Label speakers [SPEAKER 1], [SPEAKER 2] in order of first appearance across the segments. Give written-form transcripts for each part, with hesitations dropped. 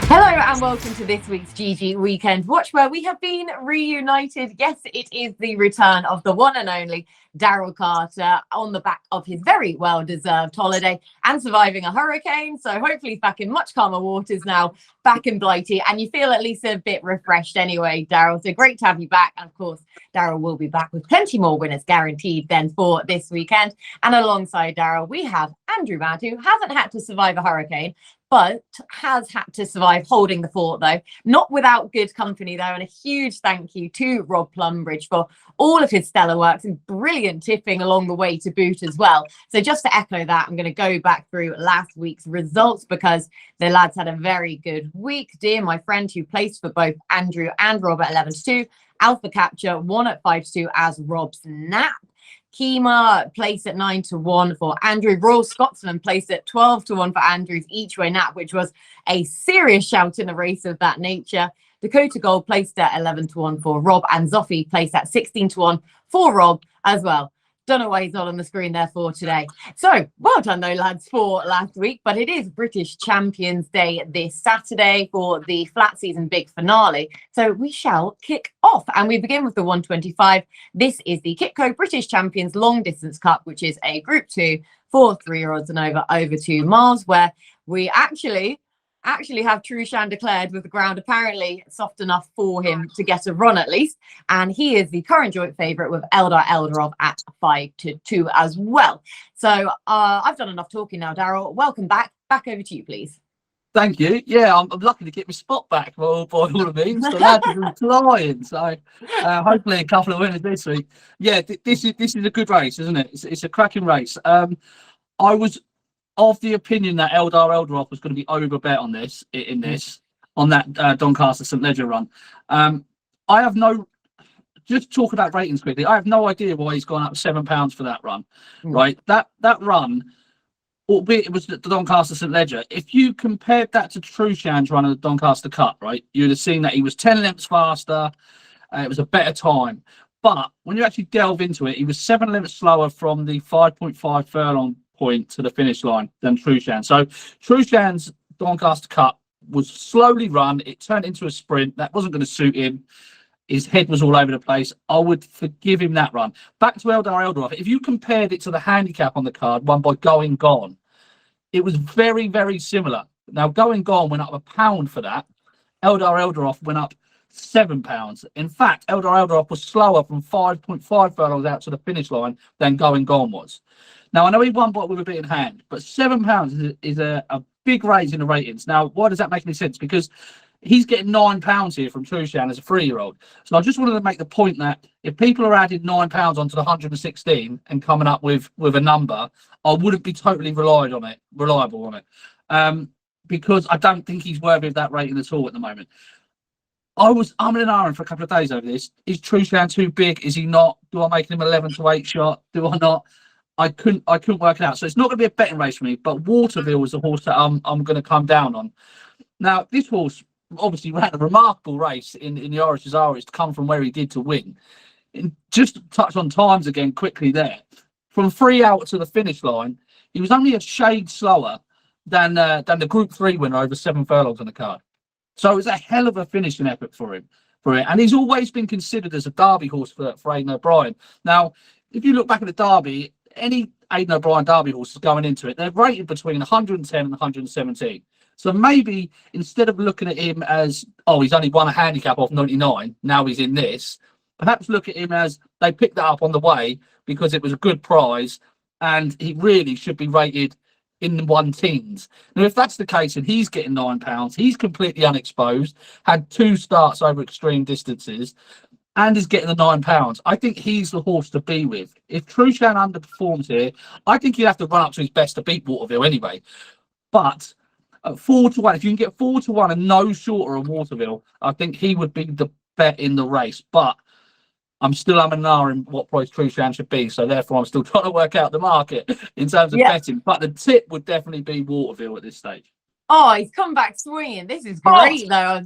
[SPEAKER 1] Hello and welcome to this week's GG Weekend Watch, where we have been reunited. Yes, it is the return of the one and only Daryl Carter on the back of his very well-deserved holiday and surviving a hurricane. So hopefully he's back in much calmer waters now, back in Blighty, and you feel at least a bit refreshed anyway, Daryl. So great to have you back. And of course, Daryl will be back with plenty more winners guaranteed then for this weekend. And alongside Daryl, we have Andrew Mad, who hasn't had to survive a hurricane, but has had to survive holding the fort, though. Not without good company, though. And a huge thank you to Rob Plumbridge for all of his stellar works and brilliant tipping along the way to boot as well. So just to echo that, I'm going to go back through last week's results because the lads had a very good week. Dear my friend who placed for both Andrew and Rob at 11-2. Alpha Capture won at 5-2 as Rob's nap. Kima placed at 9-1 for Andrew. Royal Scotsman placed at 12-1 for Andrew's each way nap, which was a serious shout in a race of that nature. Dakota Gold placed at 11-1 for Rob, and Zoffi placed at 16-1 for Rob as well. Don't know why he's not on the screen there for today. So well done though, lads, for last week. But it is British Champions Day this Saturday for the flat season big finale. So we shall kick off, and we begin with the 125. This is the Kitco British Champions Long Distance Cup, which is a Group 2 for 3-year-olds and over 2 miles, where we actually have Trueshan declared with the ground apparently soft enough for him to get a run at least. And he is the current joint favourite with Eldar Eldarov at 5-2 as well. So I've done enough talking now, Daryl. Welcome back. Back over to you, please.
[SPEAKER 2] Thank you. Yeah, I'm lucky to get my spot back by all of means. The lads have been flying, so hopefully a couple of winners this week. Yeah, this is a good race, isn't it? It's a cracking race. I was of the opinion that Eldar Eldarov was going to be overbet on this on that Doncaster St Ledger run. I have no. Just talk about ratings quickly. I have no idea why he's gone up £7 for that run. Right, that run, albeit it was the Doncaster St Ledger, if you compared that to Trueshan's run of the Doncaster Cup, right, you'd have seen that he was 10 lengths faster. It was a better time. But when you actually delve into it, he was 7 lengths slower from the 5.5 furlong point to the finish line than Trueshan. So Trueshan's Doncaster Cup was slowly run. It turned into a sprint. That wasn't going to suit him. His head was all over the place. I would forgive him that run. Back to Eldar Eldarov. If you compared it to the handicap on the card won by Going Gone, it was very, very similar. Now, Going Gone went up £1 for that. Eldar Eldarov went up £7. In fact, Eldar Eldarov was slower from 5.5 furlongs out to the finish line than Going Gone was. Now, I know he won with a bit in hand, but £7 is a big raise in the ratings. Now, why does that make any sense? Because he's getting £9 here from Trueshan as a 3-year-old. So I just wanted to make the point that if people are adding £9 onto the 116 and coming up with a number, I wouldn't be totally reliable on it, because I don't think he's worthy of that rating at all at the moment. I'm in an iron for a couple of days over this. Is Trueshan too big? Is he not? Do I make him 11-8 shot? Do I not? I couldn't work it out. So it's not going to be a betting race for me. But Waterville is a horse that I'm going to come down on. Now, this horse obviously ran a remarkable race in the Oris's Aris to come from where he did to win. And just to touch on times again quickly there. From 3 out to the finish line, he was only a shade slower than the Group 3 winner over 7 furlongs on the card. So it was a hell of a finishing effort for him. And he's always been considered as a Derby horse for Aidan O'Brien. Now, if you look back at the Derby, any Aidan O'Brien Derby horses going into it, they're rated between 110 and 117. So maybe instead of looking at him as, oh, he's only won a handicap off 99, now he's in this, perhaps look at him as they picked that up on the way because it was a good prize and he really should be rated in the 110s. Now, if that's the case and he's getting £9, he's completely unexposed, had 2 starts over extreme distances, and is getting the £9. I think he's the horse to be with. If Trueshan underperforms here, I think he'd have to run up to his best to beat Waterville anyway. But at 4-1, if you can get 4-1 and no shorter on Waterville, I think he would be the bet in the race. But I'm still in what price Trueshan should be, so therefore I'm still trying to work out the market in terms of betting. But the tip would definitely be Waterville at this stage.
[SPEAKER 1] Oh, he's come back swinging. This is great, though.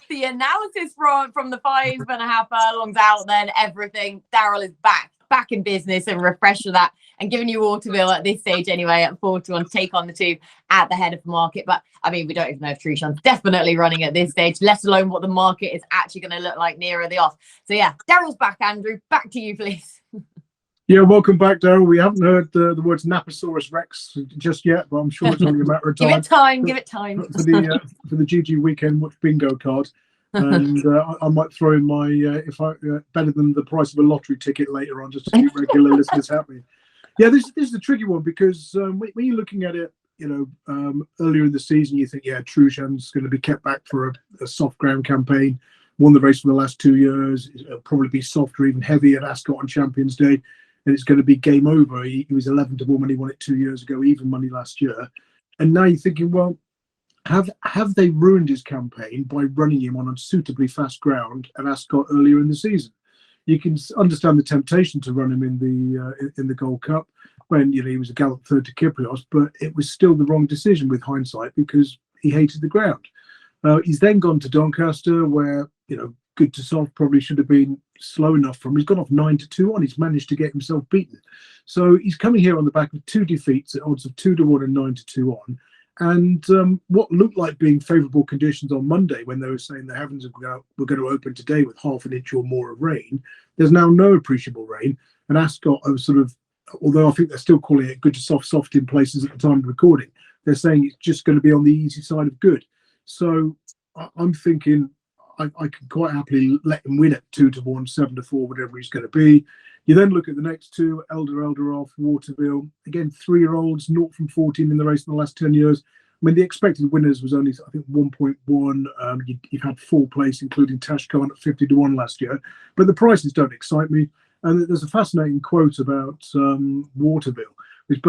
[SPEAKER 1] The analysis from the 5.5 furlongs out, then everything. Daryl is back back in business and refreshed for that, and giving you Waterville at this stage anyway at 4-1 to take on the 2 at the head of the market. But I mean, we don't even know if Trueshan's definitely running at this stage, let alone what the market is actually going to look like nearer the off. So yeah, Daryl's back, Andrew. Back to you, please.
[SPEAKER 3] Yeah, welcome back, Daryl. We haven't heard the words Naposaurus Rex just yet, but I'm sure it's only a matter of time.
[SPEAKER 1] Give it time, give it time.
[SPEAKER 3] For the GG weekend watch bingo card. And I might throw in my better than the price of a lottery ticket later on, just to keep regular listeners happy. Yeah, this is a tricky one, because when you're looking at it, earlier in the season, you think, yeah, Trueshan's going to be kept back for a soft ground campaign. Won the race for the last 2 years. It'll probably be soft or even heavy at Ascot on Champions Day, and it's going to be game over. He was 11-1 when he won it 2 years ago, even money last year. And now you're thinking, well, have they ruined his campaign by running him on unsuitably fast ground at Ascot earlier in the season? You can understand the temptation to run him in the Gold Cup when he was a gallant third to Kyprios, but it was still the wrong decision with hindsight, because he hated the ground. He's then gone to Doncaster, where good to soft probably should have been slow enough for him. He's gone off 9-2 on. He's managed to get himself beaten. So he's coming here on the back of 2 defeats at odds of 2-1 and 9-2 on. And what looked like being favourable conditions on Monday, when they were saying the heavens were going to open today with half an inch or more of rain, there's now no appreciable rain. And Ascot are sort of, although I think they're still calling it good to soft in places at the time of recording, they're saying it's just going to be on the easy side of good. So I'm thinking I can quite happily let him win at 2-1, 7-4, whatever he's going to be. You then look at the next 2, Elder off, Waterville. Again, 3-year-olds, 0 from 14 in the race in the last 10 years. I mean, the expected winners was only, I think, 1.1. You've had 4 place, including Tashkent at 50-1 last year. But the prices don't excite me. And there's a fascinating quote about Waterville, which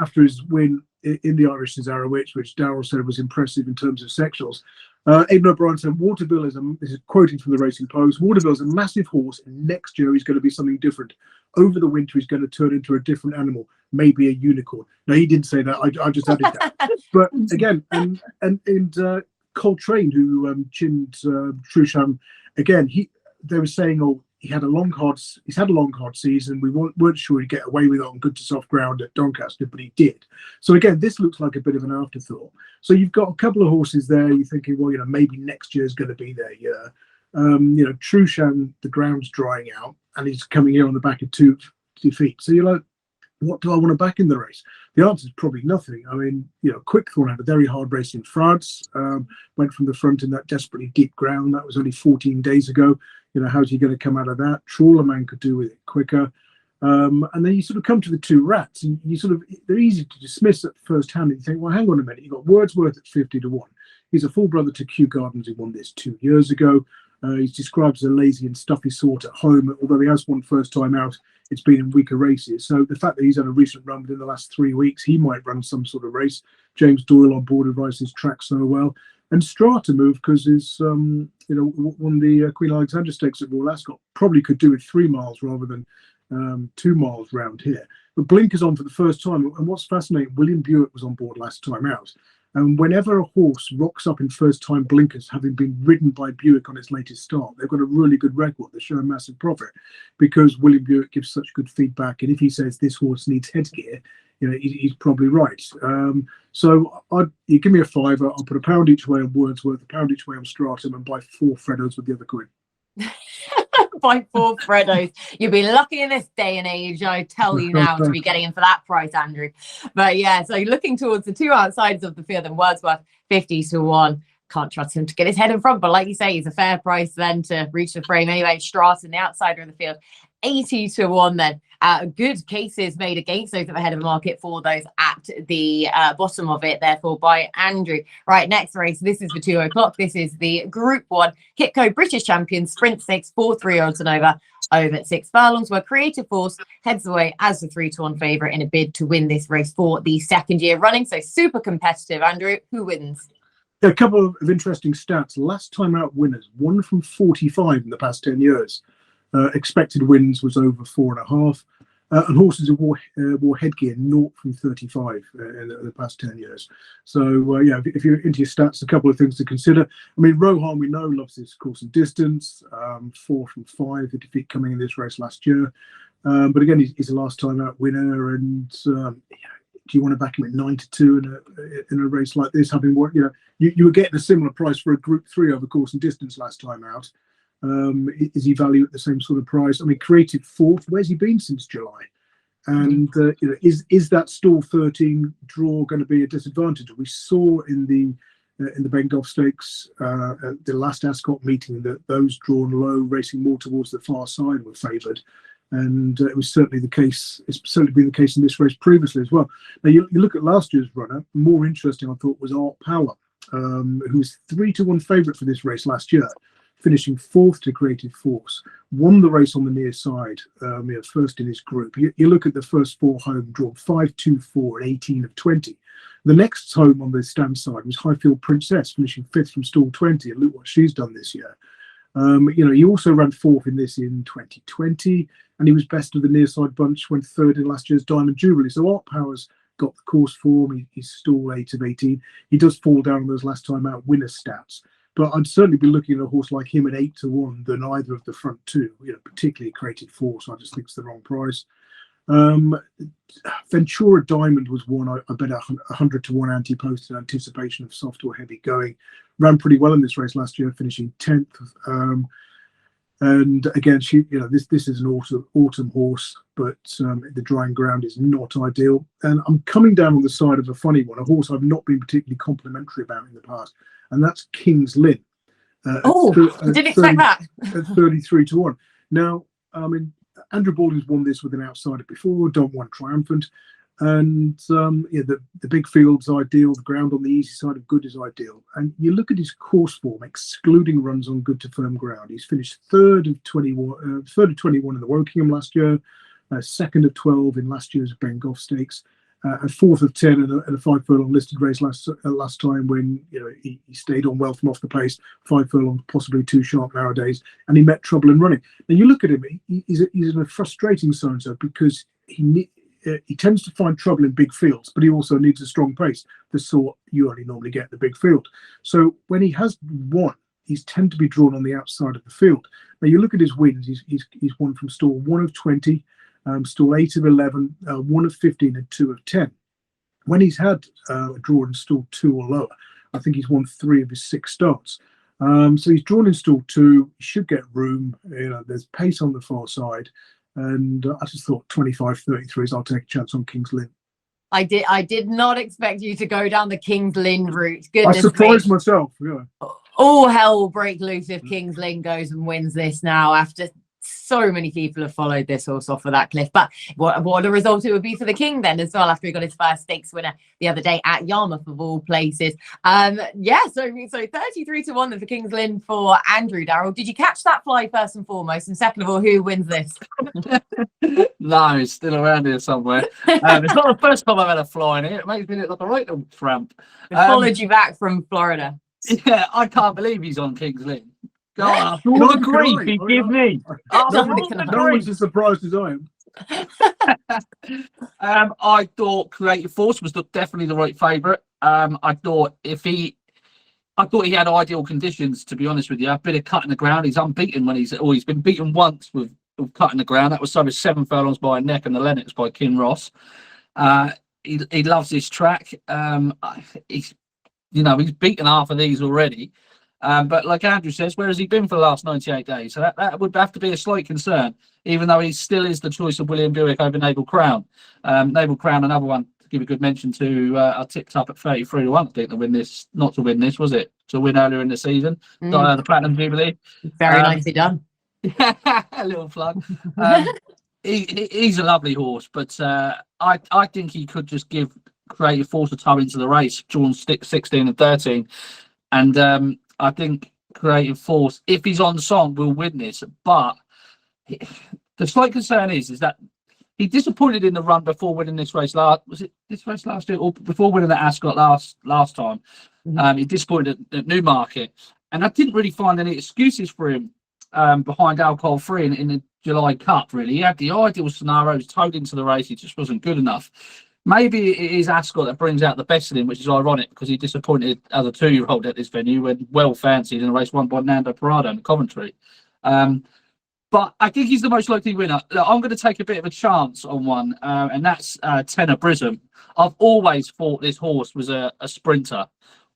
[SPEAKER 3] after his win in the Irish Cesarewitch, which Daryl said was impressive in terms of sectionals. Aidan O'Brien said, Waterville this is quoting from the Racing Post, Waterville is a massive horse, and next year he's going to be something different. Over the winter, he's going to turn into a different animal, maybe a unicorn. No, he didn't say that. I just added that. But again, and Coltrane, who chinned Trueshan, again, they were saying, oh, he's had a long, hard season. We weren't sure he'd get away with it on good to soft ground at Doncaster, but he did. So again, this looks like a bit of an afterthought. So you've got a couple of horses there. You're thinking, well, maybe next year's going to be their year. Trueshan, the ground's drying out, and he's coming here on the back of 2 defeats. So you're like, what do I want to back in the race? The answer is probably nothing. I mean, Quickthorn had a very hard race in France, went from the front in that desperately deep ground. That was only 14 days ago. How's he going to come out of that? Trawlerman could do with it quicker. And then you sort of come to the 2 rats, and they're easy to dismiss at first hand. And you think, well, hang on a minute. You've got Wordsworth at 50-1. He's a full brother to Kew Gardens, who won this 2 years ago. He's described as a lazy and stuffy sort at home, although he has won first time out. It's been in weaker races. So the fact that he's had a recent run within the last 3 weeks, he might run some sort of race. James Doyle on board advises his track so well. And Strata move because he's won the Queen Alexandra Stakes at Royal Ascot. Probably could do with 3 miles rather than 2 miles round here. But Blinker's on for the first time. And what's fascinating, William Buick was on board last time out. And whenever a horse rocks up in first-time blinkers, having been ridden by Buick on its latest start, they've got a really good record. They show a massive profit because William Buick gives such good feedback. And if he says this horse needs headgear, he's probably right. So you give me a fiver, I'll put £1 each way on Wordsworth, £1 each way on Stratum, and buy 4 Freddos with the other coin.
[SPEAKER 1] Buy 4 Freddos. You'd be lucky in this day and age, I tell you now, to be getting in for that price, Andrew. But yeah, so looking towards the 2 outsiders of the field, and Wordsworth 50-1. Can't trust him to get his head in front, but like you say, he's a fair price then to reach the frame anyway. Stratum, the outsider of the field, 80-1 then. Good cases made against those at the head of the market for those at the bottom of it, therefore, by Andrew. Right, next race. This is the 2 o'clock. This is the Group 1 Kitco British Champion Sprint 6, 4-3 odds and over 6 furlongs, where Creative Force heads away as the 3-1 favourite in a bid to win this race for the 2nd year running. So super competitive. Andrew, who wins?
[SPEAKER 3] A couple of interesting stats. Last time out winners, 1 from 45 in the past 10 years. Expected wins was over 4.5. And horses who wore headgear, 0 from 35 in the past 10 years. So, if you're into your stats, a couple of things to consider. I mean, Rohan, we know, loves his course and distance. 4 from 5, the defeat coming in this race last year. But again, he's a last time out winner, and do you want to back him at 9-2 in a race like this? Having what you were getting a similar price for a Group 3 over course and distance last time out. Is he valued at the same sort of price? I mean, created fourth. Where's he been since July? And is that stall 13 draw going to be a disadvantage? We saw in the Bengoff Stakes at the last Ascot meeting that those drawn low, racing more towards the far side, were favoured. And it was certainly the case. It's certainly been the case in this race previously as well. Now you look at last year's runner. More interesting, I thought, was Art Power, who was 3-1 favourite for this race last year, finishing fourth to Creative Force. Won the race on the near side, first in his group. You look at the first four home drawn 5, 2, 4, and 18 of 20. The next home on the stand side was Highfield Princess, finishing fifth from stall 20. And look what she's done this year. He also ran fourth in this in 2020, and he was best of the near side bunch when third in last year's Diamond Jubilee. So Art Power's got the course form. He's stall 8 of 18. He does fall down on those last time out winner stats, but I'd certainly be looking at a horse like him at 8-1 than either of the front two. Particularly Creative Force, I just think it's the wrong price. Ventura Diamond was one I bet 100-1 anti-post in anticipation of soft or heavy going. Ran pretty well in this race last year, finishing 10th. And again, this is an autumn horse, but the drying ground is not ideal. And I'm coming down on the side of a funny one, a horse I've not been particularly complimentary about in the past, and that's King's Lynn.
[SPEAKER 1] Didn't expect that.
[SPEAKER 3] At 33-1. Now, I mean, Andrew Baldwin's won this with an outsider before, Don't Want Triumphant. And the big field's ideal, the ground on the easy side of good is ideal. And you look at his course form, excluding runs on good to firm ground. He's finished third of 21 in the Wokingham last year, second of 12 in last year's Bengoff Stakes, and fourth of 10 in a 5 furlong listed race last time when he stayed on well from off the pace. 5 furlong possibly too sharp nowadays, and he met trouble in running. Now you look at him, he's in a frustrating so-and-so because he tends to find trouble in big fields, but he also needs a strong pace, the sort you only normally get in the big field. So when he has won, he's tend to be drawn on the outside of the field. Now you look at his wins, he's won from stall 1 of 20, stall 8 of 11, 1 of 15, and 2 of 10. When he's had a draw in stall 2 or lower, I think he's won 3 of his 6 starts. So he's drawn in stall 2, he should get room, there's pace on the far side. And I just thought 25-33s. I'll take a chance on King's Lynn.
[SPEAKER 1] I did not expect you to go down the King's Lynn route. Goodness
[SPEAKER 3] I surprised
[SPEAKER 1] me.
[SPEAKER 3] myself. Yeah.
[SPEAKER 1] All hell will break loose if King's Lynn goes and wins this now after so many people have followed this horse off of that cliff. But what a result it would be for the King then as well after he got his first stakes winner the other day at Yarmouth of all places. So 33-1 then for King's Lynn for Andrew. Daryl, did you catch that fly first and foremost? And second of all, who wins this?
[SPEAKER 2] No, it's still around here somewhere. It's not the first time I've had a fly in it. It makes me look like a right little tramp.
[SPEAKER 1] We followed you back from Florida.
[SPEAKER 2] Yeah, I can't believe he's on King's Lynn. God, after all the grief he give me.
[SPEAKER 3] No one's as surprised as I am.
[SPEAKER 2] I thought Creative Force was definitely the right favourite. I thought he had ideal conditions, to be honest with you. A bit of cutting the ground. He's unbeaten when he's been beaten once with cutting the ground. That was some 7 furlongs by a neck and the Lennox by Kinross. He loves this track. He's beaten half of these already. But like Andrew says, where has he been for the last 98 days? So that would have to be a slight concern, even though he still is the choice of William Buick over Naval Crown. Naval Crown, another one to give a good mention to, I tipped up at 33-1, I think, to win this. Not to win this, was it? To win earlier in the season. The Platinum Jubilee.
[SPEAKER 1] Very nicely done.
[SPEAKER 2] A little plug. He's a lovely horse, but I think he could just give Creative Force a toe into the race, drawn 16 and 13. And I think Creative Force, if he's on song, will win this. But the slight concern is that he disappointed in the run before winning this race. Was it this race last year, or before winning at Ascot last time? He disappointed at Newmarket, and I didn't really find any excuses for him behind Alcohol Free in the July Cup. Really, he had the ideal scenarios, towed into the race. He just wasn't good enough. Maybe it is Ascot that brings out the best in him, which is ironic because he disappointed as a 2-year-old at this venue when well fancied in a race won by Nando Parado in Coventry. But I think he's the most likely winner. Look, I'm going to take a bit of a chance on one, and that's Tenor Prism. I've always thought this horse was a sprinter,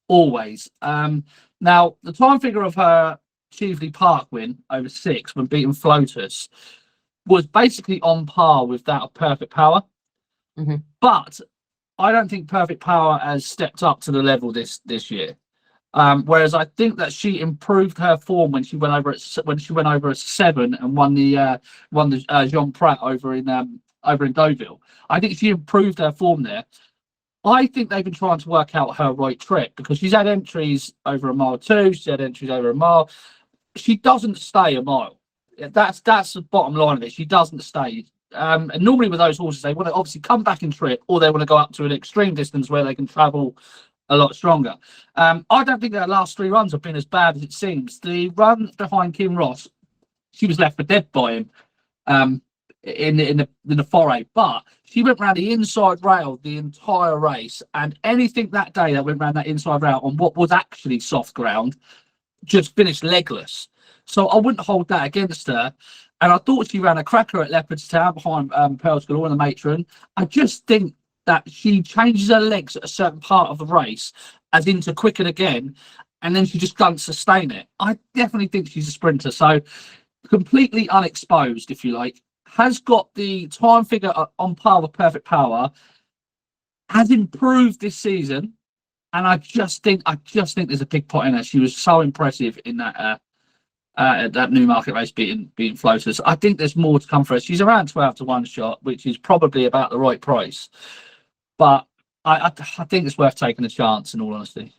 [SPEAKER 2] always. Now, the time figure of her Cheveley Park win over 6 when beating Flotus was basically on par with that of Perfect Power.
[SPEAKER 1] Mm-hmm.
[SPEAKER 2] But I don't think Perfect Power has stepped up to the level this year. Whereas I think that she improved her form when she went over at 7 and won the Jean Prat over in Deauville. I think she improved her form there. I think they've been trying to work out her right trip because she's had entries over a mile 2, she's had entries over a mile. She doesn't stay a mile. That's the bottom line of it. She doesn't stay. And normally with those horses, they want to obviously come back and trip, or they want to go up to an extreme distance where they can travel a lot stronger. I don't think their last 3 runs have been as bad as it seems. The run behind Kim Ross, she was left for dead by him in the foray, but she went round the inside rail the entire race, and anything that day that went round that inside rail on what was actually soft ground just finished legless. So I wouldn't hold that against her. And I thought she ran a cracker at Leopardstown behind Pearls Galore and the Matron. I just think that she changes her legs at a certain part of the race, as into quicken again, and then she just doesn't sustain it. I definitely think she's a sprinter. So completely unexposed, if you like, has got the time figure on par with Perfect Power, has improved this season, and I just think there's a big pot in her. She was so impressive in that Newmarket race beating Floaters. I think there's more to come for her. She's around 12 to 1 shot, which is probably about the right price. But I think it's worth taking a chance, in all honesty.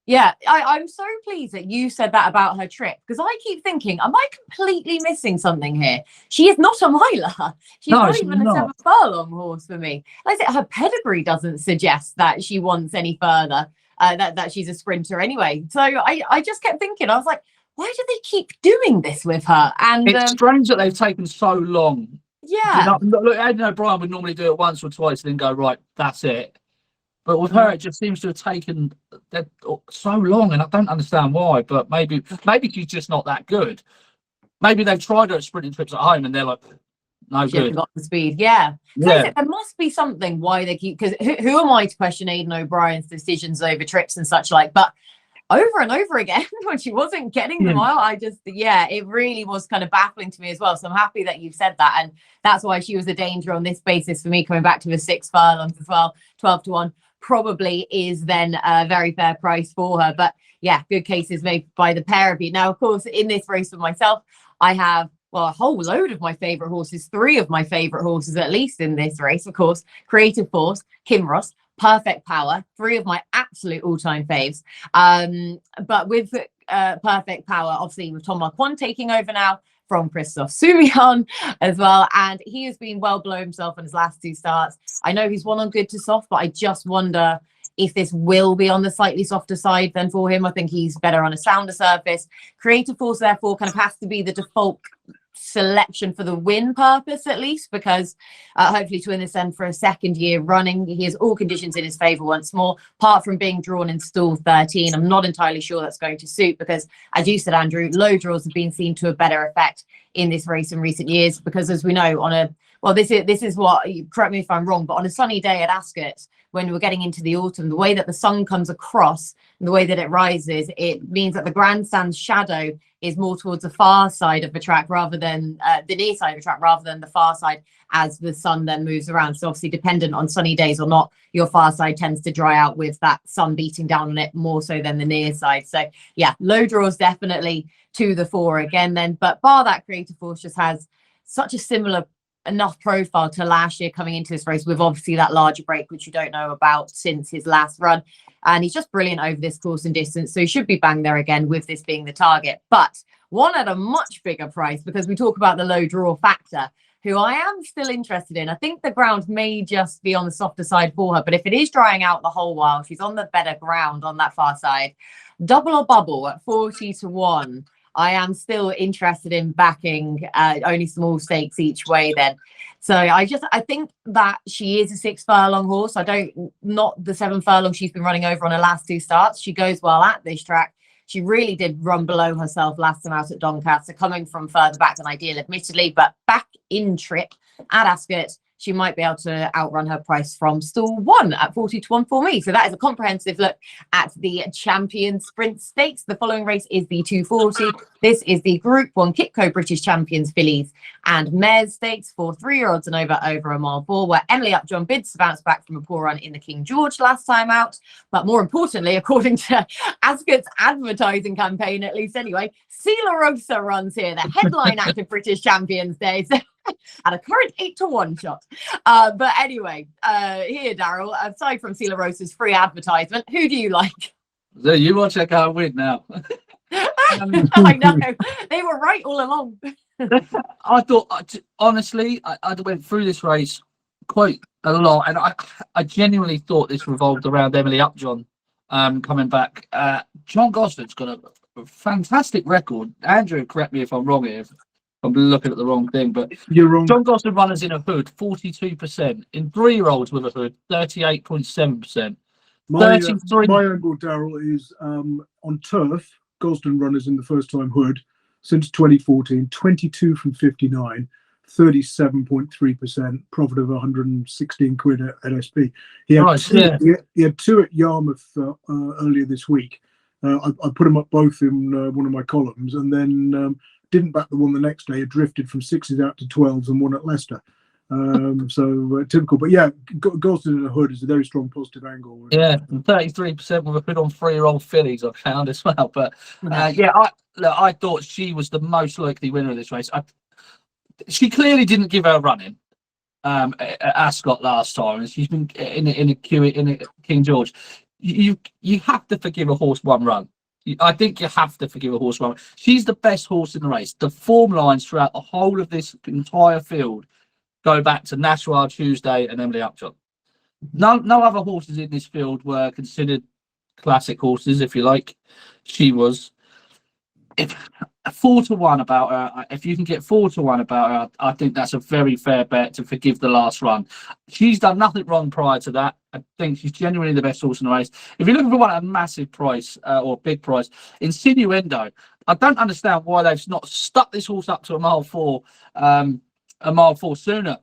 [SPEAKER 1] Yeah, I'm so pleased that you said that about her trip, because I keep thinking, am I completely missing something here? She is not a miler. She's not even a 7 furlong horse for me. Like I said, her pedigree doesn't suggest that she wants any further, that she's a sprinter anyway. So I just kept thinking, I was like, why do they keep doing this with her? And
[SPEAKER 2] it's strange that they've taken so long.
[SPEAKER 1] Yeah.
[SPEAKER 2] Look, Aidan O'Brien would normally do it once or twice and then go, right, that's it. But with her, it just seems to have taken so long, and I don't understand why. But maybe she's just not that good. Maybe they've tried her at sprinting trips at home, and they're like, no
[SPEAKER 1] she
[SPEAKER 2] good.
[SPEAKER 1] hasn't got the speed. Yeah. So
[SPEAKER 2] Yeah.
[SPEAKER 1] there must be something why they keep, because who am I to question Aidan O'Brien's decisions over trips and such like? But over and over again, when she wasn't getting the mile, it really was kind of baffling to me as well. So I'm happy that you've said that, and that's why she was a danger on this basis for me, coming back to the 6 furlongs as well. 12 to 1 probably is then a very fair price for her. But yeah, good cases made by the pair of you. Now, of course, in this race for myself, I have a whole load of my favorite horses, 3 of my favorite horses at least in this race. Of course, Creative Force, Kinross, Perfect Power, 3 of my absolute all-time faves. But with Perfect Power, obviously with Tom Marquand taking over now from Christophe Soumillon as well, and he has been well below himself in his last 2 starts. I know he's won on good to soft, but I just wonder if this will be on the slightly softer side then for him. I think he's better on a sounder surface. Creative Force, therefore, kind of has to be the default selection for the win purpose, at least, because hopefully to win this end for a 2nd year running, he has all conditions in his favor once more, apart from being drawn in stall 13. I'm not entirely sure that's going to suit, because as you said, Andrew, low draws have been seen to a better effect in this race in recent years, because as we know, on a this is what, correct me if I'm wrong, but on a sunny day at Ascot, when we're getting into the autumn, the way that the sun comes across and the way that it rises, it means that the grandstand's shadow is more towards the far side of the track rather than the near side of the track, rather than the far side as the sun then moves around. So obviously, dependent on sunny days or not, your far side tends to dry out with that sun beating down on it more so than the near side. So yeah, low draws definitely to the fore again then. But bar that, Creative Force just has such a similar enough profile to last year coming into this race, with obviously that larger break, which you don't know about since his last run. And he's just brilliant over this course and distance. So he should be bang there again, with this being the target. But one at a much bigger price, because we talk about the low draw factor, who I am still interested in. I think the ground may just be on the softer side for her, but if it is drying out the whole while, she's on the better ground on that far side. Double or Bubble at 40 to 1. I am still interested in backing, only small stakes each way then. So I think that she is a 6 furlong horse. Not the 7 furlong she's been running over on her last 2 starts. She goes well at this track. She really did run below herself last time out at Doncaster, coming from further back than ideal, admittedly, but back in trip at Ascot, she might be able to outrun her price from stall 1 at 40 to 1 for me. So that is a comprehensive look at the Champion Sprint Stakes. The following race is the 240. This is the Group 1 Kitco British Champions Fillies and Mares Stakes for 3-year-olds and over a mile 4, where Emily Upjohn bids to bounce back from a poor run in the King George last time out. But more importantly, according to Ascot's advertising campaign, at least anyway, Sila Rosa runs here, the headline act of British Champions Days. At a current 8 to 1 shot. But anyway, here, Daryl, aside from Sila Rosa's free advertisement, who do you like?
[SPEAKER 2] So you want to check out win now?
[SPEAKER 1] I know. They were right all along.
[SPEAKER 2] I thought, honestly, I went through this race quite a lot, and I genuinely thought this revolved around Emily Upjohn coming back. John Goslin's got a fantastic record. Andrew, correct me if I'm wrong here. I'm looking at the wrong thing, but
[SPEAKER 3] You're wrong.
[SPEAKER 2] John Gosling runners in a hood, 42%. In 3-year-olds with a hood, 38.7%.
[SPEAKER 3] My angle, Daryl, is on turf. Gosden runners in the first time hood since 2014, 22 from 59, 37.3%, profit of 116 quid at SP. He had two at Yarmouth earlier this week. I put them up both in one of my columns, and then didn't back the one the next day. It drifted from 6s out to 12s and won at Leicester. So typical, but yeah, Gosden in a hood is a very strong positive angle.
[SPEAKER 2] Yeah, and 33% with a hood on 3-year-old Fillies I found as well. But I thought she was the most likely winner of this race. She clearly didn't give her a run in at Ascot last time, and she's been in a King George. You have to forgive a horse one run. I think you have to forgive a horse one. She's the best horse in the race. The form lines throughout the whole of this entire field go back to Nashwa, Tuesday, and Emily Upjohn. No other horses in this field were considered classic horses, if you like. She was. If 4 to 1 about her, if you can get 4 to 1 about her, I think that's a very fair bet to forgive the last run. She's done nothing wrong prior to that. I think she's genuinely the best horse in the race. If you're looking for one at a massive price or big price, Insinuendo, I don't understand why they've not stuck this horse up to a mile 4 sooner.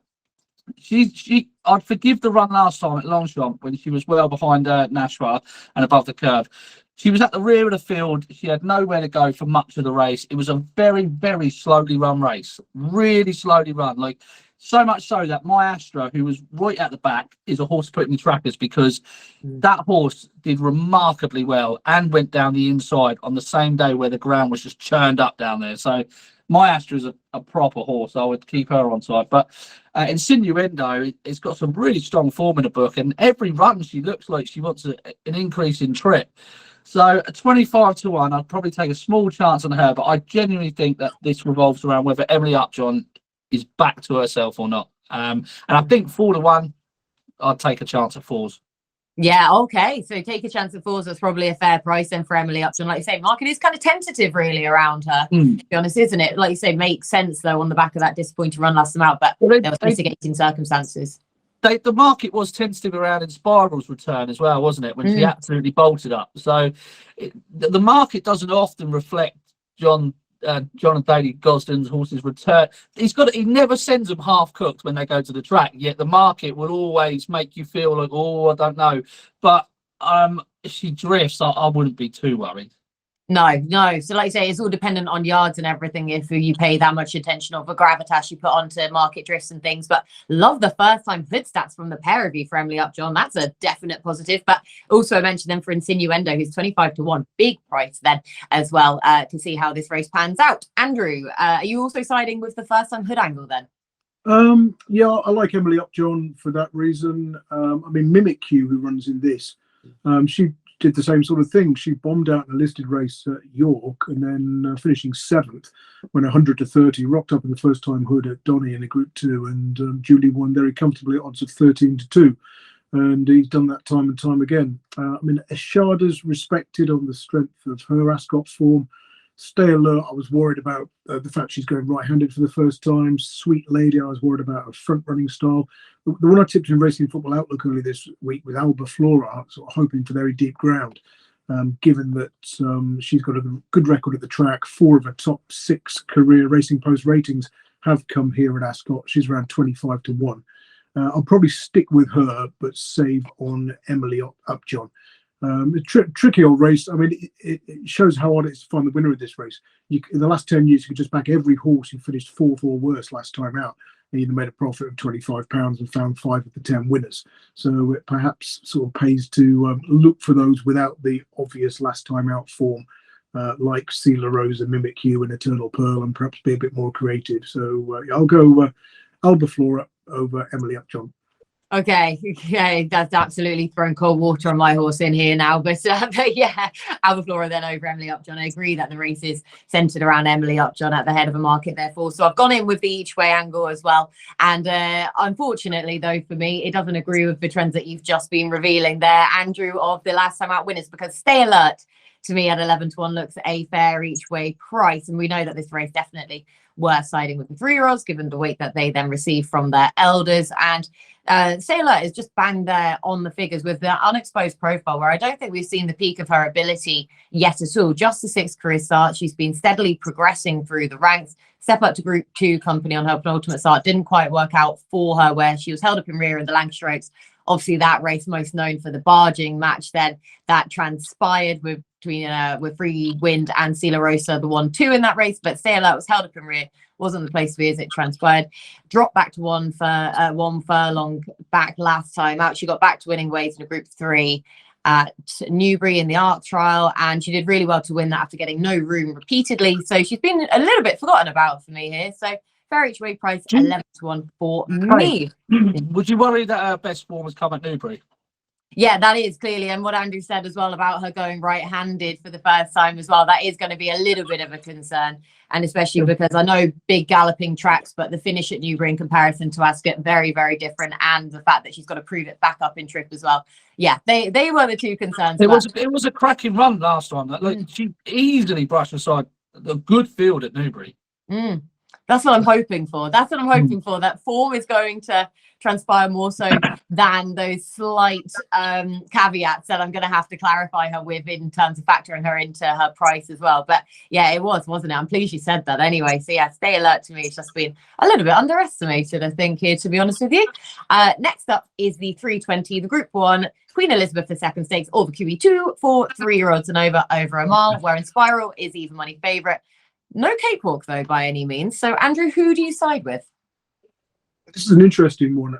[SPEAKER 2] I'd forgive the run last time at Longchamp when she was well behind Nashwa and above the curve. She was at the rear of the field. She had nowhere to go for much of the race. It was a very, very slowly run race. Really slowly run. Like, so much so that my Astra, who was right at the back, is a horse put in the trackers because that horse did remarkably well and went down the inside on the same day where the ground was just churned up down there. So my Astra is a proper horse. I would keep her on side. But Insinuendo, it's got some really strong form in the book, and every run she looks like she wants an increase in trip. So 25 to 1, I'd probably take a small chance on her, but I genuinely think that this revolves around whether Emily Upjohn is back to herself or not. And I think 4 to 1, I'd take a chance at 4s.
[SPEAKER 1] Yeah, okay. So take a chance at 4s. That's probably a fair price then for Emily Upjohn. Like you say, market is kind of tentative really around her, to be honest, isn't it? Like you say, makes sense though on the back of that disappointing run last time out, but there was mitigating circumstances.
[SPEAKER 2] The market was tentative around Inspiral's return as well, wasn't it? When she absolutely bolted up. So the market doesn't often reflect John and Daly Gosden's horse's return. He never sends them half cooked when they go to the track. Yet the market will always make you feel like, oh, I don't know. But if she drifts, I wouldn't be too worried.
[SPEAKER 1] No. So like I say, it's all dependent on yards and everything if you pay that much attention or the gravitas you put onto market drifts and things. But love the first time hood stats from the pair of you for Emily Upjohn. That's a definite positive. But also I mentioned them for Insinuendo, who's 25 to 1. Big price then as well to see how this race pans out. Andrew, are you also siding with the first time hood angle then?
[SPEAKER 3] Yeah, I like Emily Upjohn for that reason. I mean, Mimic Q, who runs in this, she did the same sort of thing. She bombed out in a listed race at York and then finishing 7th when 100 to 30, rocked up in the first time hood at Donny in a Group 2 and Julie won very comfortably at odds of 13 to 2. And he's done that time and time again. I mean, Eshada's respected on the strength of her Ascot form. Stay Alert, I was worried about the fact she's going right-handed for the first time. Sweet Lady, I was worried about her front-running style. The one I tipped in Racing Football Outlook early this week with Alba Flora, sort of hoping for very deep ground. given that she's got a good record at the track. 4 of her top 6 career Racing Post ratings have come here at Ascot. She's around 25 to 1. I'll probably stick with her, but save on Emily Upjohn. A tricky old race. I mean, it shows how hard it is to find the winner of this race. In the last 10 years, you could just back every horse who finished 4th or worse last time out. And either made a profit of £25 and found 5 of the 10 winners. So it perhaps sort of pays to look for those without the obvious last time out form, like Sela Rosa, Mimic Hue, and Eternal Pearl, and perhaps be a bit more creative. So I'll go Albaflora over Emily Upjohn.
[SPEAKER 1] Okay, that's absolutely thrown cold water on my horse in here now. But yeah, Albaflora then over Emily Upjohn. I agree that the race is centred around Emily Upjohn at the head of a market, therefore. So I've gone in with the each way angle as well. And unfortunately, though, for me, it doesn't agree with the trends that you've just been revealing there, Andrew, of the last time out winners, because Stay Alert to me at 11 to 1 looks a fair each way price. And we know that this race definitely worth siding with the 3-year-olds, given the weight that they then receive from their elders. And Sailor is just bang there on the figures with the unexposed profile, where I don't think we've seen the peak of her ability yet at all. Just the 6th career start. She's been steadily progressing through the ranks. Step up to Group 2 company on her penultimate start. Didn't quite work out for her, where she was held up in rear in the Lancashire Oaks. Obviously, that race most known for the barging match then that transpired between Free Wind and Sela Rosa, the 1-2 in that race. But Sailor was held up in rear. Wasn't the place to be as it transpired. Dropped back to one furlong back last time out. She got back to winning ways in a Group 3 at Newbury in the Arc Trial, and she did really well to win that after getting no room repeatedly. So she's been a little bit forgotten about for me here. So fair each way price 11 to 1 for me.
[SPEAKER 2] Would you worry that her best form has come at Newbury?
[SPEAKER 1] Yeah, that is clearly, and what Andrew said as well about her going right-handed for the first time as well, that is going to be a little bit of a concern, and especially because I know big galloping tracks, but the finish at Newbury in comparison to Ascot, very, very different, and the fact that she's got to prove it back up in trip as well. Yeah, they were the two concerns.
[SPEAKER 2] It was a cracking run last time. She easily brushed aside a good field at Newbury.
[SPEAKER 1] That's what I'm hoping for. That's what I'm hoping for. That form is going to transpire more so than those slight caveats that I'm going to have to clarify her with in terms of factoring her into her price as well. But yeah, it wasn't it? I'm pleased you said that anyway. So yeah, Stay Alert to me. It's just been a little bit underestimated, I think, here, to be honest with you. Next up is the 320, the Group 1 Queen Elizabeth II Stakes, or the QE2 for 3-year-olds and over a mile, where Inspiral is even money favourite. No cakewalk, though, by any means. So, Andrew, who do you side with?
[SPEAKER 3] This is an interesting one.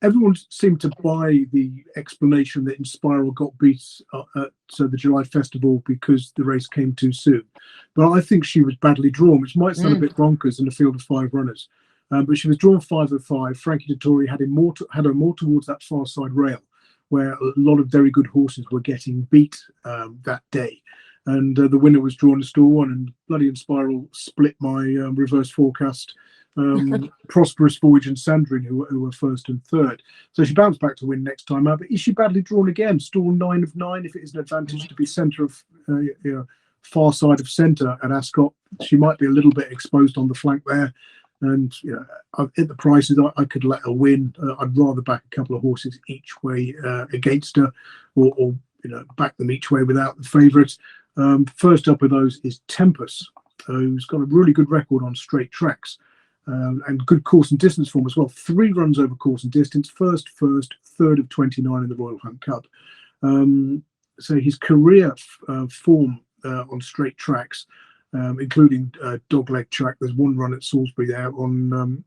[SPEAKER 3] Everyone seemed to buy the explanation that Inspiral got beat at the July Festival because the race came too soon. But I think she was badly drawn, which might sound a bit bonkers in a field of 5 runners. But she was drawn 5 of 5. Frankie Dettori had her more towards that far side rail, where a lot of very good horses were getting beat that day. And the winner was drawn to stall 1, and bloody Inspiral split my reverse forecast. Prosperous Voyage and Sandring, who were 1st and 3rd. So she bounced back to win next time out. But is she badly drawn again? Stall 9 of 9. If it is an advantage to be centre of far side of centre at Ascot, she might be a little bit exposed on the flank there. And at the prices, I could let her win. I'd rather back a couple of horses each way against her, or back them each way without the favourites. First up of those is Tempest, who's got a really good record on straight tracks and good course and distance form as well. 3 runs over course and distance, first, 3rd of 29 in the Royal Hunt Cup. So his career form on straight tracks, including dogleg track. There's 1 run at Salisbury there on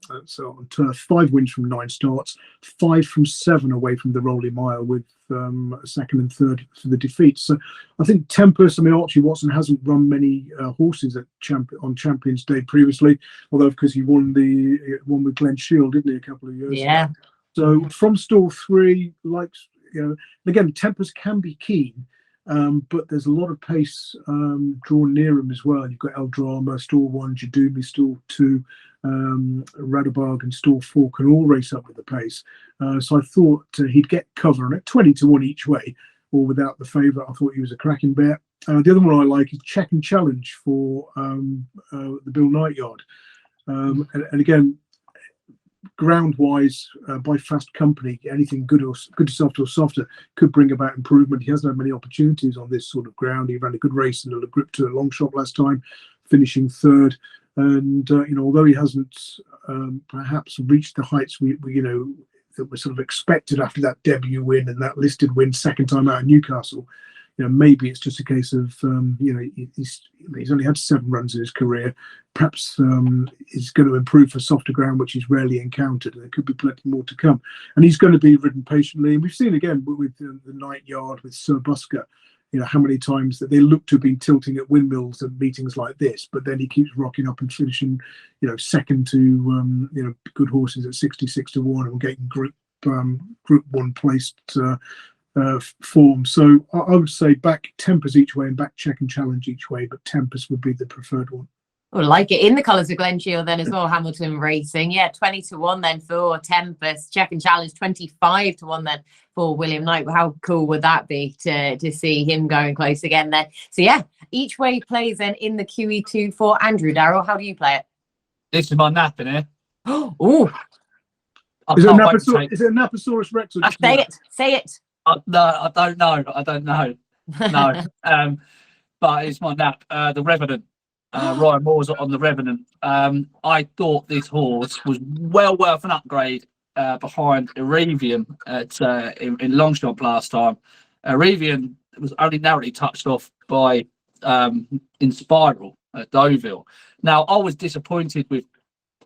[SPEAKER 3] turf. 5 wins from 9 starts, 5 from 7 away from the Rolling Mile, with a 2nd and 3rd for the defeats. So I think Tempest, Archie Watson hasn't run many horses on Champions Day previously, although of course he won with Glen Shield, didn't he, a couple of years ago. So from stall 3, again, Tempest can be keen. But there's a lot of pace drawn near him as well. You've got El Drama, stall 1, Jadumi, stall 2, Radabag and stall 4 can all race up with the pace. So I thought he'd get cover, and at 20 to 1 each way, or without the favourite, I thought he was a cracking bet. The other one I like is Check and Challenge for the Bill Knight Yard. And again, ground wise, by Fast Company, anything good to soft or softer could bring about improvement. He hasn't had many opportunities on this sort of ground. He ran a good race in a grip to a long shot last time, finishing third. And although he hasn't perhaps reached the heights we that were sort of expected after that debut win and that listed win second time out of Newcastle, maybe it's just a case of he's only had 7 runs in his career. Perhaps he's going to improve for softer ground, which he's rarely encountered. There could be plenty more to come, and he's going to be ridden patiently. And we've seen again with the Night Yard with Sir Busker, how many times that they look to have been tilting at windmills at meetings like this, but then he keeps rocking up and finishing, second to good horses at 66 to 1 and getting group 1 placed form. So I would say back Tempest each way and back Check and Challenge each way, but Tempest would be the preferred one.
[SPEAKER 1] I like it in the colours of Glen Shield then as well. Hamilton Racing, 20 to 1 then for Tempest. Check and Challenge 25 to 1 then for William Knight. How cool would that be to see him going close again then? So each way plays then in the QE2 for Andrew. Daryl, how do you play it?
[SPEAKER 2] This is my nap in here.
[SPEAKER 1] Oh,
[SPEAKER 3] is it a Naposaurus Rex?
[SPEAKER 1] Say it.
[SPEAKER 2] No, I don't know. No, but it's my nap. The Revenant. Ryan Moore's on the Revenant. I thought this horse was well worth an upgrade behind Arabian in Longchamp last time. Arabian was only narrowly touched off by Inspiral at Deauville. Now, I was disappointed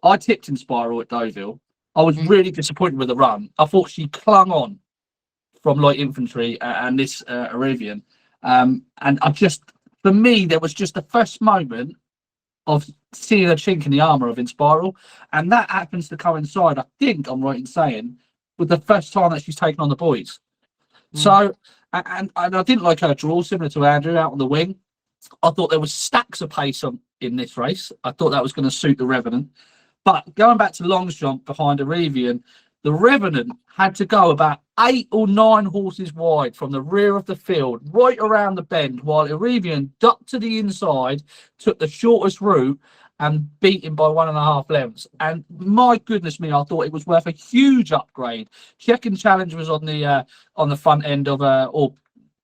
[SPEAKER 2] I tipped Inspiral at Deauville. I was really disappointed with the run. I thought she clung on from light infantry and this Arabian. And for me, there was just the first moment of seeing a chink in the armour of Inspiral. And that happens to coincide, I think I'm right in saying, with the first time that she's taken on the boys. So, and I didn't like her draw, similar to Andrew, out on the wing. I thought there was stacks of pace in this race. I thought that was going to suit the Revenant. But going back to Longchamp behind Arabian, the Revenant had to go about 8 or 9 horses wide from the rear of the field, right around the bend, while Arabian ducked to the inside, took the shortest route, and beat him by 1.5 lengths. And my goodness me, I thought it was worth a huge upgrade. Check and Challenge was on the front end of or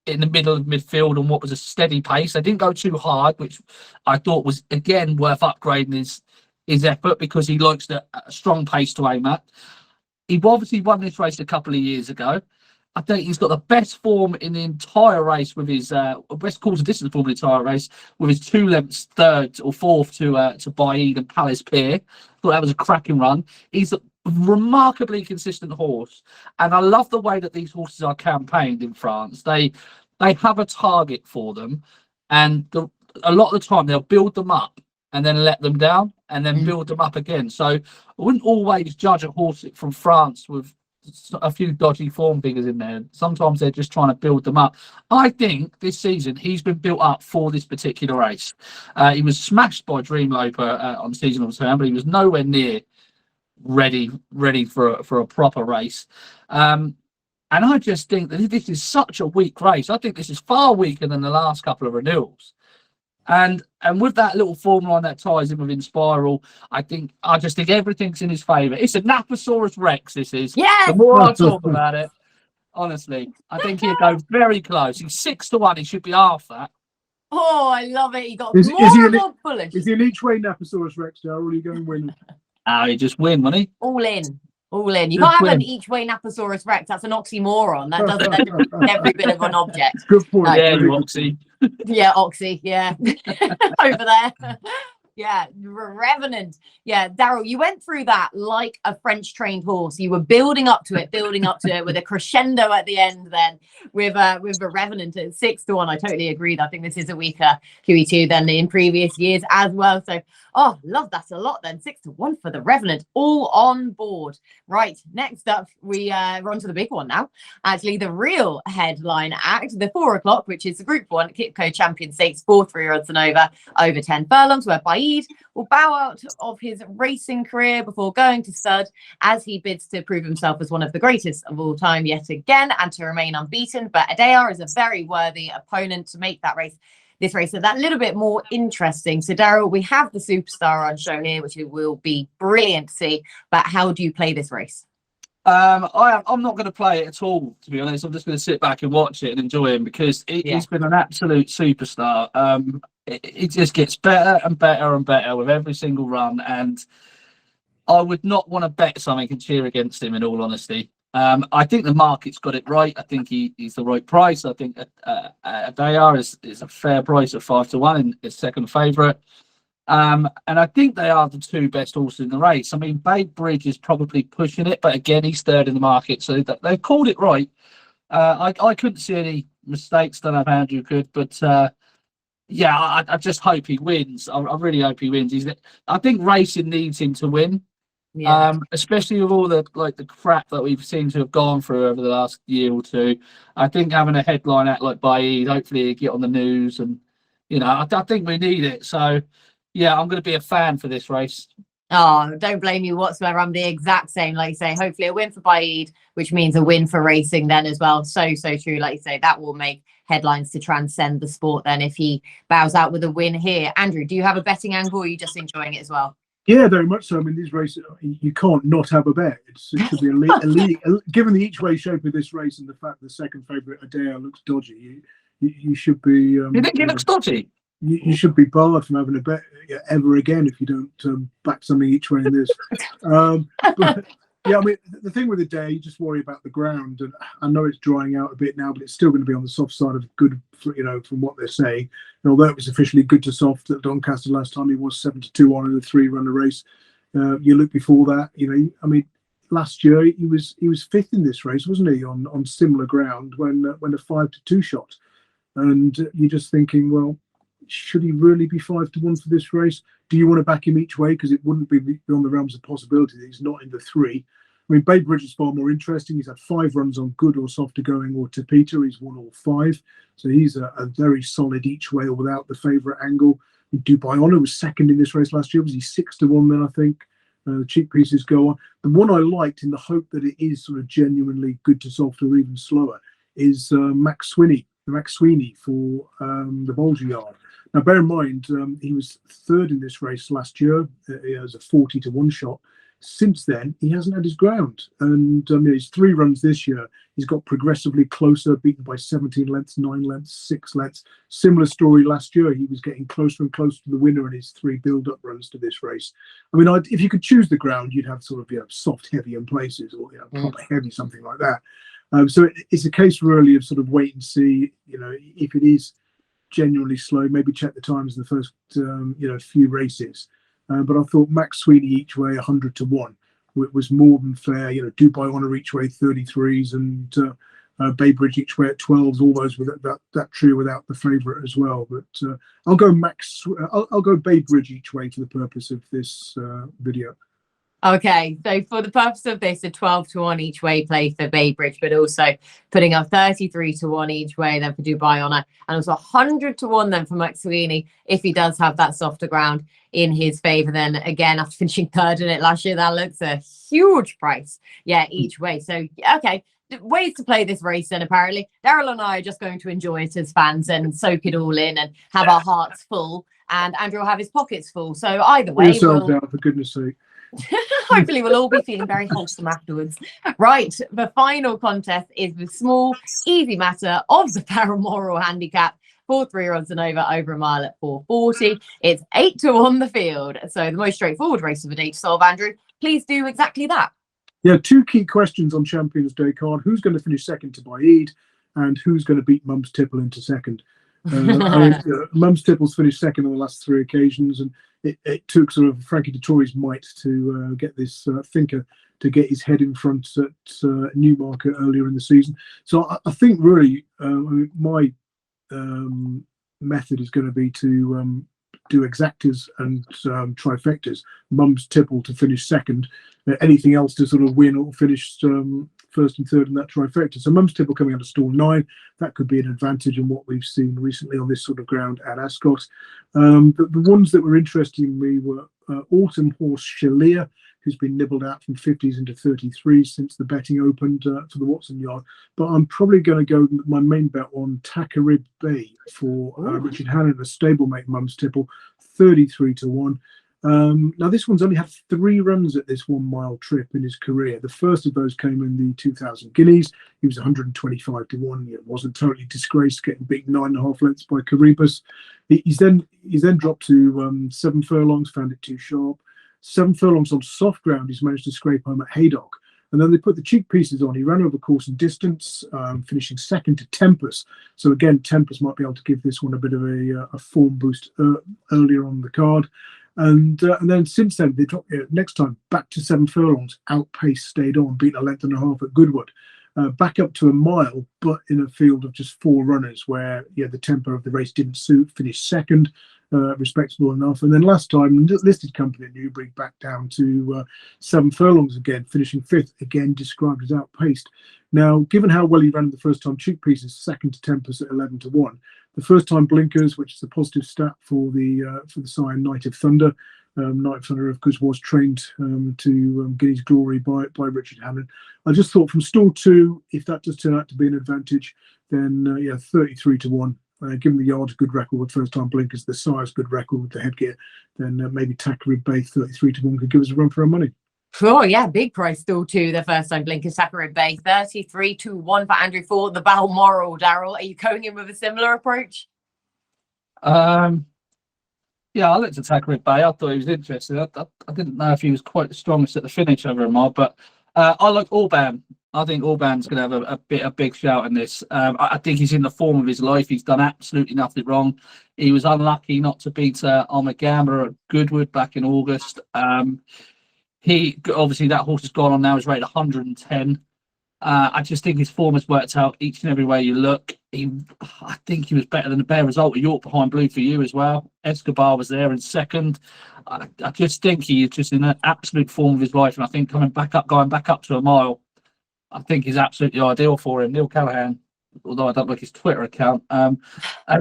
[SPEAKER 2] in the middle of midfield on what was a steady pace. They didn't go too hard, which I thought was again worth upgrading his effort, because he likes the strong pace to aim at. He obviously won this race a couple of years ago. I think he's got the best form in the entire race with his best quarter distance form in the entire race, with his 2 lengths third or fourth to Baaeed and Palace Pier. I thought that was a cracking run. He's a remarkably consistent horse, and I love the way that these horses are campaigned in France. They have a target for them, and a lot of the time they'll build them up and then let them down and then build them up again. So I wouldn't always judge a horse from France with a few dodgy form figures in there. Sometimes they're just trying to build them up. I think this season he's been built up for this particular race. He was smashed by Dreamloper on seasonal term, but he was nowhere near ready for a proper race. And I just think that this is such a weak race. I think this is far weaker than the last couple of renewals. And with that little form line that ties in with Inspiral, I just think everything's in his favour. It's a Naposaurus Rex, this is.
[SPEAKER 1] Yes!
[SPEAKER 2] The more I talk about it, honestly, I think he'll go very close. He's 6 to 1. He should be half that.
[SPEAKER 1] Oh, I love it. He got
[SPEAKER 3] Is
[SPEAKER 1] more bullish.
[SPEAKER 3] Is he an each way Naposaurus Rex, Daryl, or are you going to win?
[SPEAKER 2] He just win, won't he?
[SPEAKER 1] All in. You can't have an each way Naposaurus Rex. That's an oxymoron. That doesn't every bit of an object.
[SPEAKER 3] Good point.
[SPEAKER 1] No.
[SPEAKER 2] Yeah, you Oxy.
[SPEAKER 1] Yeah, Oxy. Yeah. Over there. Yeah, Revenant. Yeah, Daryl, you went through that like a French trained horse. You were building up to it with a crescendo at the end. Then with the Revenant at 6 to 1. I totally agreed. I think this is a weaker QE2 than in previous years as well. So, love that a lot. Then 6 to 1 for the Revenant. All on board. Right. Next up, we're on to the big one now. Actually, the real headline act, the 4 o'clock, which is the Group 1 Kitco Champion Stakes 4-3 odds and over 10 furlongs, where Baaeed will bow out of his racing career before going to stud as he bids to prove himself as one of the greatest of all time yet again and to remain unbeaten. But Adair is a very worthy opponent to make that race. this race so that little bit more interesting. So Daryl, we have the superstar on show here, which will be brilliant to see, but how do you play this race?
[SPEAKER 2] I'm not going to play it at all, to be honest. I'm just going to sit back and watch it and enjoy him because he's been an absolute superstar. It just gets better and better and better with every single run, and I would not want to bet something and cheer against him, in all honesty. I think the market's got it right. I think he's the right price. I think they are is a fair price of 5-1 in his second favourite. And I think they are the two best horses in the race. I mean, Baaeed is probably pushing it, but again, he's third in the market, so they've called it right. I couldn't see any mistakes. Don't know if Andrew could, but yeah, I just hope he wins. I really hope he wins. I think racing needs him to win.
[SPEAKER 1] Yeah.
[SPEAKER 2] Especially with all the crap that we've seen to have gone through over the last year or two. I think having a headline act like Baaeed, hopefully he'll get on the news, and I think we need it. So yeah, I'm going to be a fan for this race.
[SPEAKER 1] Oh, don't blame you whatsoever. I'm the exact same. Like you say, hopefully a win for Baaeed, which means a win for racing then as well. So true. Like you say, that will make headlines to transcend the sport then if he bows out with a win here. Andrew, do you have a betting angle, or are you just enjoying it as well?
[SPEAKER 3] Yeah, very much so. I mean, these races, you can't not have a bet. It should be elite. Given the each way shape of this race and the fact the second favourite Adele looks dodgy, you should be.
[SPEAKER 2] You think he looks dodgy?
[SPEAKER 3] You should be barred from having a bet ever again if you don't back something each way in this. But yeah, I mean, the thing with the day, you just worry about the ground, and I know it's drying out a bit now, but it's still going to be on the soft side of good, from what they're saying. And although it was officially good to soft at Doncaster last time, he was 7-2 on in a 3-runner race. You look before that, I mean, last year he was fifth in this race, wasn't he, on similar ground when a 5-2 shot, and you're just thinking, well, should he really be 5-1 for this race? Do you want to back him each way? Because it wouldn't be beyond the realms of possibility that he's not in the 3. I mean, Baaeed is far more interesting. He's had 5 runs on good or softer going or to Peter. He's won all 5. So he's a very solid each way or without the favourite angle. Dubai Honor was second in this race last year. Was he 6-1 then, I think? The cheap pieces go on. The one I liked, in the hope that it is sort of genuinely good to soft or even slower, is Max Sweeney for the Bolger Yard. Now, bear in mind, he was third in this race last year. He has a 40-1 shot. Since then, he hasn't had his ground. And his 3 runs this year, he's got progressively closer, beaten by 17 lengths, 9 lengths, 6 lengths. Similar story last year. He was getting closer and closer to the winner in his 3 build-up runs to this race. I mean, if you could choose the ground, you'd have sort of soft, heavy in places, or proper heavy, something like that. So it's a case really of sort of wait and see. If it is genuinely slow, maybe check the times in the first few races, but I thought Max Sweeney each way 100-1 was more than fair. Dubai Honor each way 33s, and Baaeed each way at 12s, all those with that trio without the favourite as well. But I'll go I'll go Baaeed each way for the purpose of this video.
[SPEAKER 1] Okay, so for the purpose of this, a 12-1 each way play for Baaeed, but also putting up 33-1 each way then for Dubai Honor, and also 100-1 then for Max Sweeney if he does have that softer ground in his favour. Then again, after finishing third in it last year, that looks a huge price, each way. So okay, ways to play this race then. Apparently Daryl and I are just going to enjoy it as fans and soak it all in and have our hearts full, and Andrew will have his pockets full. So either way,
[SPEAKER 3] out, for goodness sake.
[SPEAKER 1] Hopefully we'll all be feeling very wholesome afterwards. Right, the final contest is the small, easy matter of the Balmoral handicap for 3 runs and over a mile at 440. It's 8-1 the field, so the most straightforward race of the day to solve. Andrew, please do exactly that.
[SPEAKER 3] Yeah, 2 key questions on Champions Day card: who's going to finish second to Baaeed, and who's going to beat Mums Tipple into second. Mums Tipple's finished second on the last 3 occasions, and it took sort of Frankie Dettori's might to get this thinker to get his head in front at Newmarket earlier in the season. So I think really my method is going to be to do exactas and trifectas. Mums Tipple to finish second, anything else to sort of win or finish first and third in that trifecta. So Mums Tipple coming out of stall 9, that could be an advantage in what we've seen recently on this sort of ground at Ascot. The ones that were interesting me were Autumn Horse Shalia, who's been nibbled out from 50s into 33s since the betting opened for the Watson Yard. But I'm probably going to go with my main bet on Catterick Bay for Richard Hannon, a stablemate mum's tipple, 33 to 1. Now, this one's only had 3 runs at this 1 mile trip in his career. The first of those came in the 2000 Guineas. He was 125 to 1. It wasn't totally disgraced, getting beaten 9.5 lengths by Caribus. He's then dropped to 7 furlongs, found it too sharp. 7 furlongs on soft ground, he's managed to scrape home at Haydock. And then they put the cheek pieces on. He ran over course and distance, finishing second to Tempest. So again, Tempest might be able to give this one a bit of a form boost earlier on the card. And then since then, they dropped next time back to 7 furlongs, outpaced, stayed on, beat a length and a half at Goodwood. Back up to a mile, but in a field of just 4 runners where the tempo of the race didn't suit, finished second, respectable enough. And then last time, listed company at Newbury back down to 7 furlongs again, finishing 5th, again described as outpaced. Now, given how well he ran the first time cheek pieces, second to Tempest at 11 to 1. The first time blinkers, which is a positive stat for the sire Knight of Thunder. Knight of Thunder, of course, was trained to Guinea's Glory by Richard Hannon. I just thought from stall 2, if that does turn out to be an advantage, then 33 to 1. Given the yard's good record with first time blinkers, the sire's good record with the headgear, then maybe Catterick Bay 33 to 1 could give us a run for our money.
[SPEAKER 1] Oh, yeah, big price still too. The first time blinkers, Catterick Bay, 33 to 1 for Andrew for the Balmoral. Daryl, are you going in with a similar approach?
[SPEAKER 2] Yeah, I looked at Catterick Bay. I thought he was interesting. I didn't know if he was quite the strongest at the finish over a mile, but I like Orban. I think Orban's going to have a big shout in this. I think he's in the form of his life. He's done absolutely nothing wrong. He was unlucky not to beat Omagamba at Goodwood back in August. He obviously, that horse has gone on now. He's rated 110. I just think his form has worked out each and every way you look. I think he was better than the bare result of York behind Blue for You as well. Escobar was there in second. I just think he is just in an absolute form of his life, and I think going back up to a mile, I think is absolutely ideal for him. Neil Callaghan, although I don't like his Twitter account, and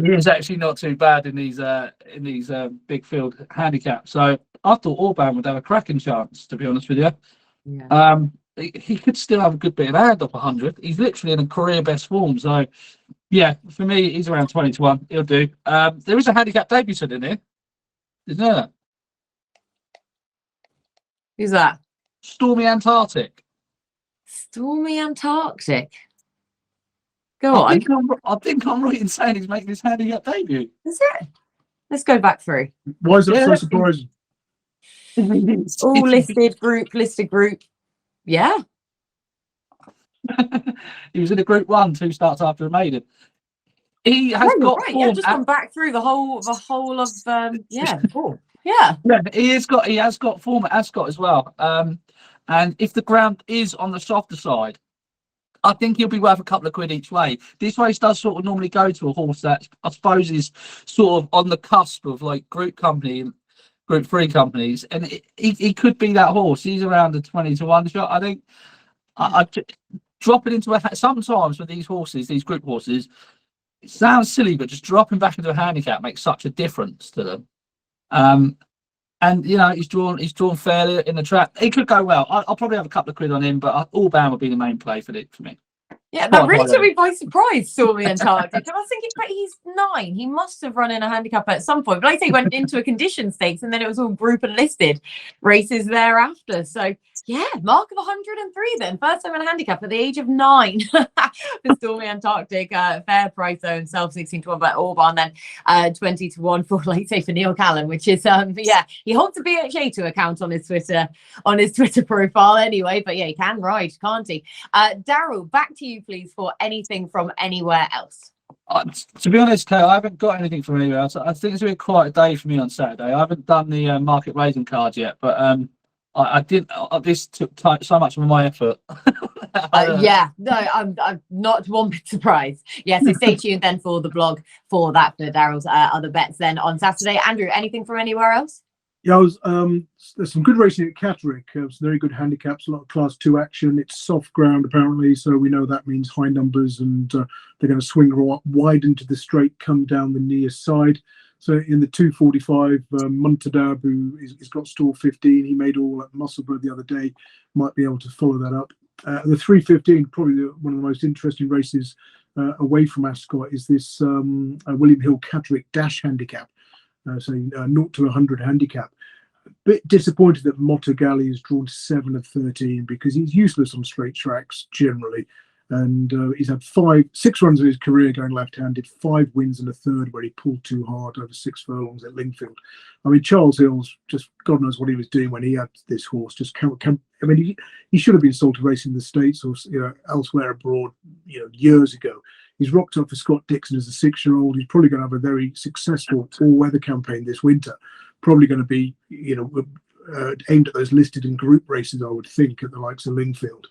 [SPEAKER 2] he is actually not too bad in these big field handicaps. So I thought Orban would have a cracking chance, to be honest with you.
[SPEAKER 1] Yeah.
[SPEAKER 2] He could still have a good bit of hand up 100. He's literally in a career best form. So, yeah, for me, he's around 20 to 1. He'll do. There is a handicap debutant in here, isn't there?
[SPEAKER 1] Who's that?
[SPEAKER 2] Stormy Antarctic.
[SPEAKER 1] Stormy Antarctic. Go on.
[SPEAKER 2] I think I'm right in saying he's making his handicap debut.
[SPEAKER 1] Is it? Let's go back through.
[SPEAKER 3] Why is that so surprising?
[SPEAKER 1] All listed group. Yeah.
[SPEAKER 2] He was in a Group 1, 2 starts after a maiden. He has got
[SPEAKER 1] right.
[SPEAKER 2] form.
[SPEAKER 1] Yeah, just gone back through the whole of form.
[SPEAKER 2] Yeah, he has got form at Ascot as well. And if the ground is on the softer side, I think he'll be worth a couple of quid each way. This race does sort of normally go to a horse that I suppose is sort of on the cusp of like Group 3 companies, and he could be that horse. He's around the 20 to 1 shot. I think I drop it into sometimes with these horses, these group horses, it sounds silly, but just dropping back into a handicap makes such a difference to them. And he's drawn fairly in the trap. He could go well. I'll probably have a couple of quid on him, but Orban will be the main play for me.
[SPEAKER 1] Yeah, that really took me by surprise, Stormy Antarctic. I was thinking, but he's 9. He must have run in a handicap at some point. But like I say, he went into a condition stakes, and then it was all group and listed races thereafter. So, yeah, mark of 103 then. First time in a handicap at the age of 9 for Stormy Antarctic. Fair price, though, himself, 16 to 1 by Orban, then 20 to 1 for, like say, for Neil Callan, which is, he holds a BHA account on his Twitter profile anyway. But yeah, he can ride, can't he? Daryl, back to you, please, for anything from anywhere else.
[SPEAKER 2] To be honest, Kate, I haven't got anything from anywhere else. I think it's been quite a day for me on Saturday. I haven't done the market raising cards yet, but I did. This took so much of my effort.
[SPEAKER 1] I'm not one bit surprised. Yeah, so stay tuned then for the blog for that, for Daryl's other bets then on Saturday. Andrew, anything from anywhere else?
[SPEAKER 3] Yeah, there's some good racing at Catterick. Some very good handicaps, a lot of Class 2 action. It's soft ground, apparently, so we know that means high numbers, and they're going to swing wide into the straight, come down the near side. So in the 245, Muntadab, who is got stall 15, he made all at Musselburgh the other day, might be able to follow that up. The 315, probably one of the most interesting races away from Ascot, is this William Hill Catterick Dash handicap. So 0 to 100 handicap. Bit disappointed that Motogali is drawn to 7 of 13 because he's useless on straight tracks generally. And he's had 6 runs of his career going left-handed, 5 wins and a third where he pulled too hard over 6 furlongs at Lingfield. I mean, Charles Hill's just, God knows what he was doing when he had this horse. Just I mean, he should have been sold to racing in the States or elsewhere abroad, years ago. He's rocked up for Scott Dixon as a 6-year-old. He's probably going to have a very successful all-weather campaign this winter. Probably going to be, aimed at those listed and group races, I would think, at the likes of Lingfield.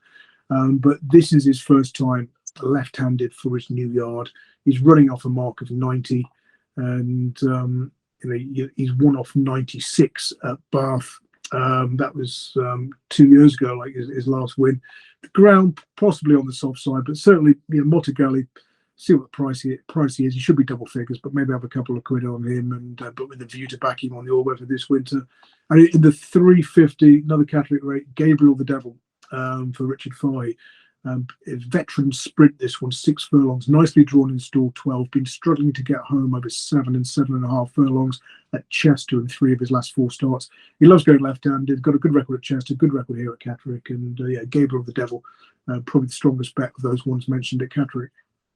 [SPEAKER 3] But this is his first time left-handed for his new yard. He's running off a mark of 90, and he's won off 96 at Bath. That was 2 years ago, like his last win. The ground possibly on the soft side, but certainly, Motogali. See what the price he is. He should be double figures, but maybe have a couple of quid on him, and but with a view to back him on the all-weather this winter. And in the 350, another Catterick rate, Gabrial the Devil for Richard Fahey. Veteran sprint, this one, 6 furlongs, nicely drawn in stall 12, been struggling to get home over 7 and 7.5 furlongs at Chester in 3 of his last 4 starts. He loves going left-handed, got a good record at Chester, good record here at Catterick, and Gabriel the Devil, probably the strongest bet of those ones mentioned at Catterick.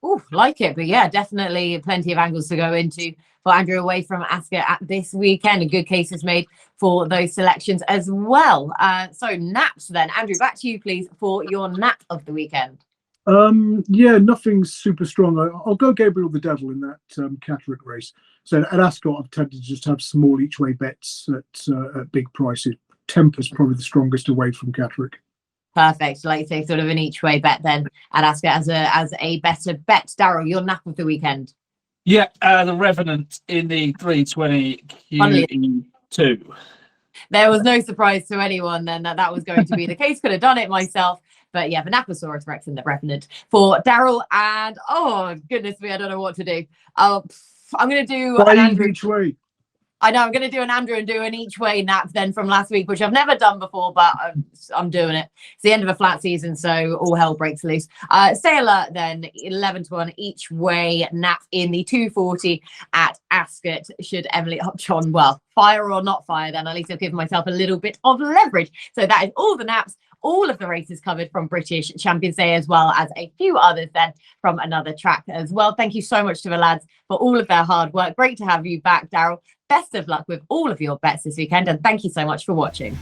[SPEAKER 1] Oh, like it. But yeah, definitely plenty of angles to go into for Andrew away from Ascot at this weekend. A good case is made for those selections as well. So naps then. Andrew, back to you, please, for your nap of the weekend.
[SPEAKER 3] Nothing super strong. I'll go Gabriel the Devil in that Catterick race. So at Ascot, I've tended to just have small each way bets at big prices. Temper's probably the strongest away from Catterick.
[SPEAKER 1] Perfect. Like you say, sort of an each way bet then at Ascot as a better bet. Daryl, your nap of the weekend.
[SPEAKER 2] Yeah, the Revenant in the 320 QE2.
[SPEAKER 1] There was no surprise to anyone then that was going to be the case. Could have done it myself. But yeah, the Naposaurus Rex and the Revenant for Daryl. And oh, goodness me, I don't know what to do. I'm going to do an Andrew.
[SPEAKER 3] Each way.
[SPEAKER 1] I know, I'm going to do an Andrew and do an each way nap then from last week, which I've never done before, but I'm doing it. It's the end of a flat season, so all hell breaks loose. Stay alert then, 11 to 1 each way nap in the 240 at Ascot. Should Emily Upjohn, fire or not fire, then at least I've given myself a little bit of leverage. So that is all the naps. All of the races covered from British Champions Day, as well as a few others then from another track as well. Thank you so much to the lads for all of their hard work. Great to have you back, Daryl. Best of luck with all of your bets this weekend, and thank you so much for watching.